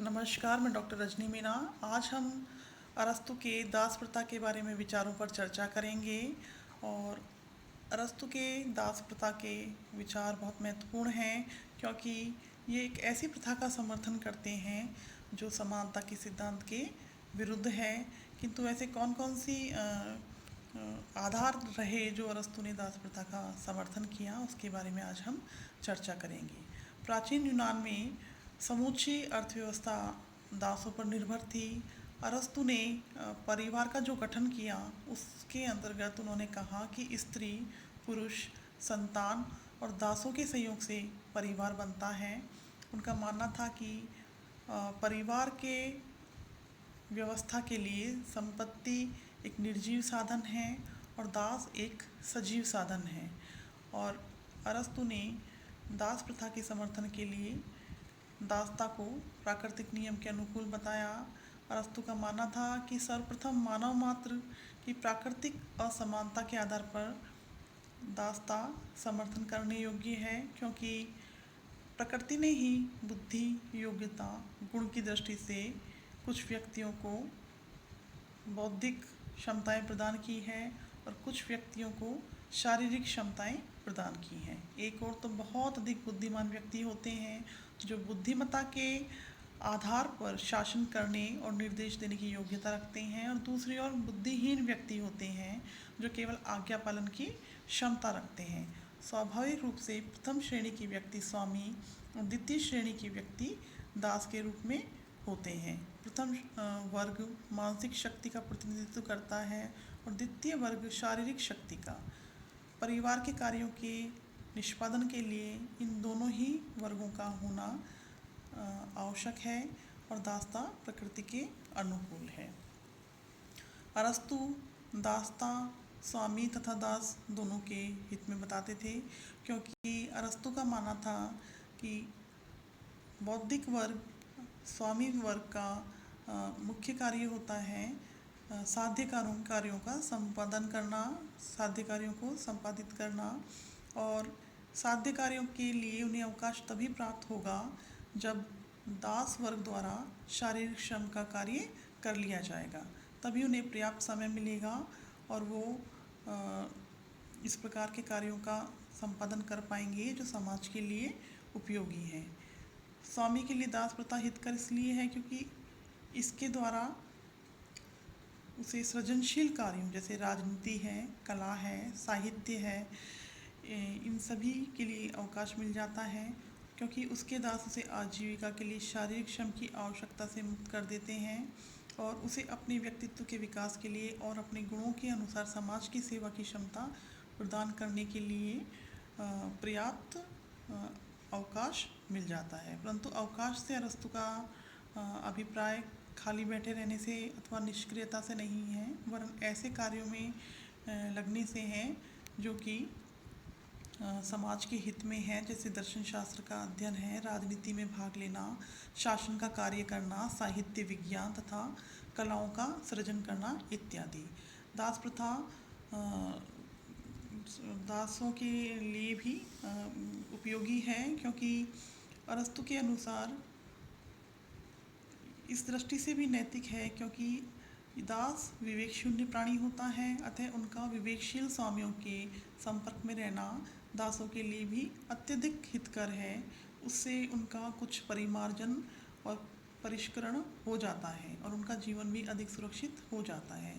नमस्कार, मैं डॉक्टर रजनी मीना। आज हम अरस्तु के दास प्रथा के बारे में विचारों पर चर्चा करेंगे। और अरस्तु के दास प्रथा के विचार बहुत महत्वपूर्ण हैं, क्योंकि ये एक ऐसी प्रथा का समर्थन करते हैं जो समानता के सिद्धांत के विरुद्ध है। किंतु ऐसे कौन कौन सी आधार रहे जो अरस्तु ने दास प्रथा का समर्थन किया, उसके बारे में आज हम चर्चा करेंगे। प्राचीन यूनान में समूची अर्थव्यवस्था दासों पर निर्भर थी। अरस्तु ने परिवार का जो गठन किया, उसके अंतर्गत उन्होंने कहा कि स्त्री, पुरुष, संतान और दासों के सहयोग से परिवार बनता है। उनका मानना था कि परिवार के व्यवस्था के लिए संपत्ति एक निर्जीव साधन है और दास एक सजीव साधन है। और अरस्तु ने दास प्रथा के समर्थन के लिए दासता को प्राकृतिक नियम के अनुकूल बताया। अरस्तु का मानना था कि सर्वप्रथम मानव मात्र की प्राकृतिक असमानता के आधार पर दासता समर्थन करने योग्य है, क्योंकि प्रकृति ने ही बुद्धि, योग्यता, गुण की दृष्टि से कुछ व्यक्तियों को बौद्धिक क्षमताएं प्रदान की है और कुछ व्यक्तियों को शारीरिक क्षमताएं प्रदान की हैं। एक और तो बहुत अधिक बुद्धिमान व्यक्ति होते हैं जो बुद्धिमत्ता के आधार पर शासन करने और निर्देश देने की योग्यता रखते हैं, और दूसरी ओर बुद्धिहीन व्यक्ति होते हैं जो केवल आज्ञा पालन की क्षमता रखते हैं। स्वाभाविक रूप से प्रथम श्रेणी की व्यक्ति स्वामी और द्वितीय श्रेणी की व्यक्ति दास के रूप में होते हैं। प्रथम वर्ग मानसिक शक्ति का प्रतिनिधित्व करता है और द्वितीय वर्ग शारीरिक शक्ति का। परिवार के कार्यों के निष्पादन के लिए इन दोनों ही वर्गों का होना आवश्यक है और दासता प्रकृति के अनुकूल है। अरस्तु दासता स्वामी तथा दास दोनों के हित में बताते थे, क्योंकि अरस्तु का मानना था कि बौद्धिक वर्ग, स्वामी वर्ग का मुख्य कार्य होता है साध्य कार्यों का संपादन करना, साध्य कार्यों को संपादित करना, और साध्य कार्यों के लिए उन्हें अवकाश तभी प्राप्त होगा जब दास वर्ग द्वारा शारीरिक श्रम का कार्य कर लिया जाएगा। तभी उन्हें पर्याप्त समय मिलेगा और वो इस प्रकार के कार्यों का संपादन कर पाएंगे जो समाज के लिए उपयोगी हैं। स्वामी के लिए दास प्रथा हितकर इसलिए है क्योंकि इसके द्वारा उसे सृजनशील कार्यों जैसे राजनीति है, कला है, साहित्य है, इन सभी के लिए अवकाश मिल जाता है, क्योंकि उसके दास उसे आजीविका के लिए शारीरिक श्रम की आवश्यकता से मुक्त कर देते हैं और उसे अपने व्यक्तित्व के विकास के लिए और अपने गुणों के अनुसार समाज की सेवा की क्षमता प्रदान करने के लिए पर्याप्त अवकाश मिल जाता है। परंतु अवकाश से अरस्तु का अभिप्राय खाली बैठे रहने से अथवा निष्क्रियता से नहीं है, वरन ऐसे कार्यों में लगने से हैं जो कि समाज के हित में है, जैसे दर्शन शास्त्र का अध्ययन है, राजनीति में भाग लेना, शासन का कार्य करना, साहित्य, विज्ञान तथा कलाओं का सृजन करना इत्यादि। दास प्रथा दासों के लिए भी उपयोगी है, क्योंकि अरस्तु के अनुसार इस दृष्टि से भी नैतिक है, क्योंकि दास विवेक शून्य प्राणी होता है, अतः उनका विवेकशील स्वामियों के संपर्क में रहना दासों के लिए भी अत्यधिक हितकर है। उससे उनका कुछ परिमार्जन और परिष्करण हो जाता है और उनका जीवन भी अधिक सुरक्षित हो जाता है।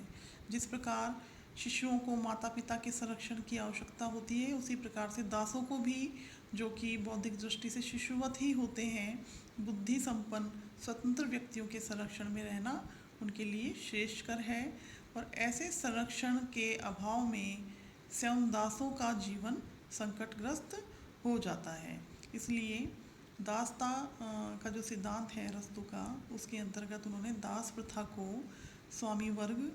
जिस प्रकार शिशुओं को माता पिता के संरक्षण की आवश्यकता होती है, उसी प्रकार से दासों को भी, जो कि बौद्धिक दृष्टि से शिशुवत ही होते हैं, बुद्धि संपन्न स्वतंत्र व्यक्तियों के संरक्षण में रहना उनके लिए श्रेष्ठकर है। और ऐसे संरक्षण के अभाव में स्वयं दासों का जीवन संकटग्रस्त हो जाता है। इसलिए दासता का जो सिद्धांत है अरस्तु का, उसके अंतर्गत उन्होंने दास प्रथा को स्वामी वर्ग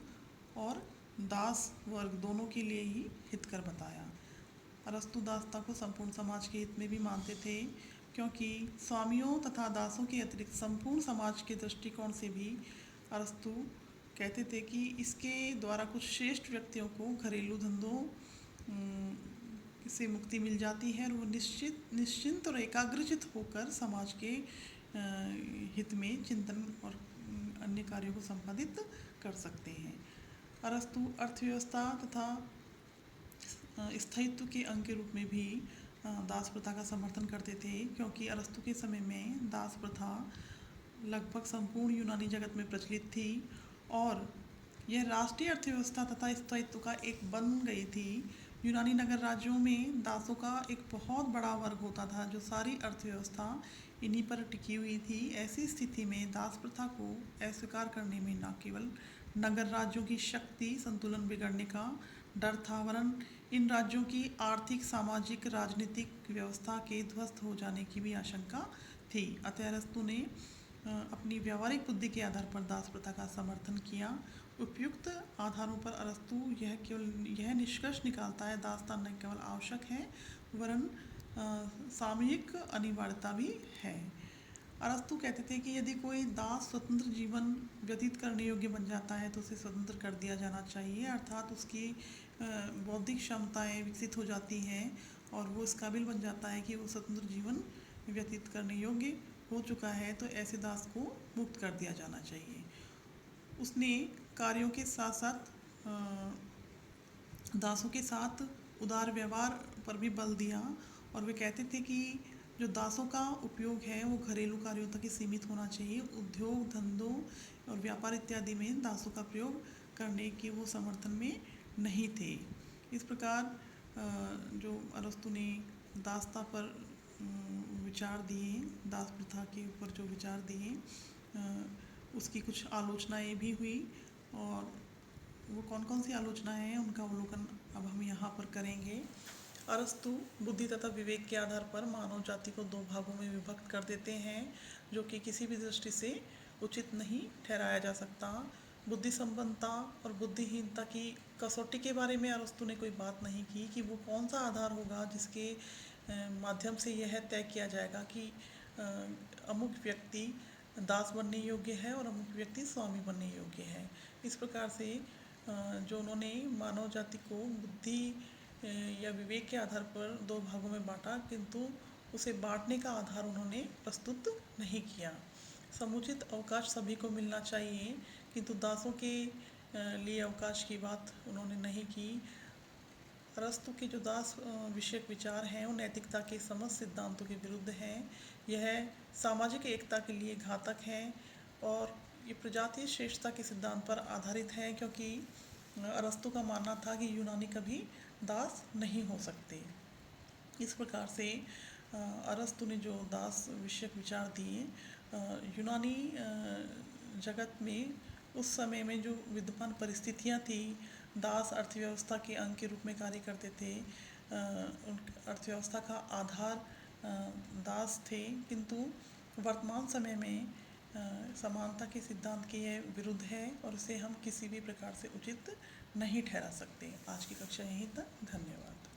और दास वर्ग दोनों के लिए ही हितकर बताया। अरस्तु दासता को संपूर्ण समाज के हित में भी मानते थे, क्योंकि स्वामियों तथा दासों के अतिरिक्त संपूर्ण समाज के दृष्टिकोण से भी अरस्तु कहते थे कि इसके द्वारा कुछ श्रेष्ठ व्यक्तियों को घरेलू धंधों से मुक्ति मिल जाती है और वो निश्चिंत और एकाग्रचित होकर समाज के हित में चिंतन और अन्य कार्यों को संपादित कर सकते हैं। अरस्तु अर्थव्यवस्था तथा स्थायित्व के अंग के रूप में भी दास प्रथा का समर्थन करते थे, क्योंकि अरस्तु के समय में दास प्रथा लगभग संपूर्ण यूनानी जगत में प्रचलित थी और यह राष्ट्रीय अर्थव्यवस्था तथा स्थायित्व का एक बन गई थी। यूनानी नगर राज्यों में दासों का एक बहुत बड़ा वर्ग होता था जो सारी अर्थव्यवस्था इन्हीं पर टिकी हुई थी। ऐसी स्थिति में दास प्रथा को अस्वीकार करने में न केवल नगर राज्यों की शक्ति संतुलन बिगड़ने का डर था, वरन इन राज्यों की आर्थिक, सामाजिक, राजनीतिक व्यवस्था के ध्वस्त हो जाने की भी आशंका थी। अतः अरस्तु ने अपनी व्यावहारिक बुद्धि के आधार पर दास प्रथा का समर्थन किया। उपयुक्त आधारों पर अरस्तु यह निष्कर्ष निकालता है, दासता न केवल आवश्यक है वरन सामयिक अनिवार्यता भी है। अरस्तु कहते थे कि यदि कोई दास स्वतंत्र जीवन व्यतीत करने योग्य बन जाता है तो उसे स्वतंत्र कर दिया जाना चाहिए, अर्थात उसकी बौद्धिक क्षमताएं विकसित हो जाती हैं और वो इस काबिल बन जाता है कि वो स्वतंत्र जीवन व्यतीत करने योग्य हो चुका है, तो ऐसे दास को मुक्त कर दिया जाना चाहिए। उसने कार्यों के साथ साथ दासों के साथ उदार व्यवहार पर भी बल दिया और वे कहते थे कि जो दासों का उपयोग है वो घरेलू कार्यों तक ही सीमित होना चाहिए। उद्योग, धंधों और व्यापार इत्यादि में दासों का प्रयोग करने के वो समर्थन में नहीं थे। इस प्रकार जो अरस्तु ने दासता पर विचार दिए, दास प्रथा के ऊपर जो विचार दिए, उसकी कुछ आलोचनाएं भी हुई और वो कौन कौन सी आलोचनाएं हैं उनका अवलोकन अब हम यहाँ पर करेंगे। अरस्तु बुद्धि तथा विवेक के आधार पर मानव जाति को दो भागों में विभक्त कर देते हैं, जो कि किसी भी दृष्टि से उचित नहीं ठहराया जा सकता। बुद्धि संपन्नता और बुद्धिहीनता की कसौटी के बारे में अरस्तु ने कोई बात नहीं की कि वो कौन सा आधार होगा जिसके माध्यम से यह तय किया जाएगा कि अमुक व्यक्ति दास बनने योग्य है और अमुक व्यक्ति स्वामी बनने योग्य है। इस प्रकार से जो उन्होंने मानव जाति को बुद्धि या विवेक के आधार पर दो भागों में बांटा, किंतु उसे बांटने का आधार उन्होंने प्रस्तुत नहीं किया। समुचित अवकाश सभी को मिलना चाहिए, किंतु दासों के लिए अवकाश की बात उन्होंने नहीं की। अरस्तु के जो दास विषयक विचार हैं वो नैतिकता के समस्त सिद्धांतों के विरुद्ध हैं। यह सामाजिक एकता के लिए घातक है और ये प्रजातीय श्रेष्ठता के सिद्धांत पर आधारित है, क्योंकि अरस्तु का मानना था कि यूनानी कभी दास नहीं हो सकते। इस प्रकार से अरस्तु ने जो दास विषयक विचार दिए, यूनानी जगत में उस समय में जो विद्यमान परिस्थितियाँ थी, दास अर्थव्यवस्था के अंग के रूप में कार्य करते थे। अर्थव्यवस्था का आधार दास थे, किंतु वर्तमान समय में समानता के सिद्धांत के यह विरुद्ध है और इसे हम किसी भी प्रकार से उचित नहीं ठहरा सकते। आज की कक्षा यहीं तक। धन्यवाद।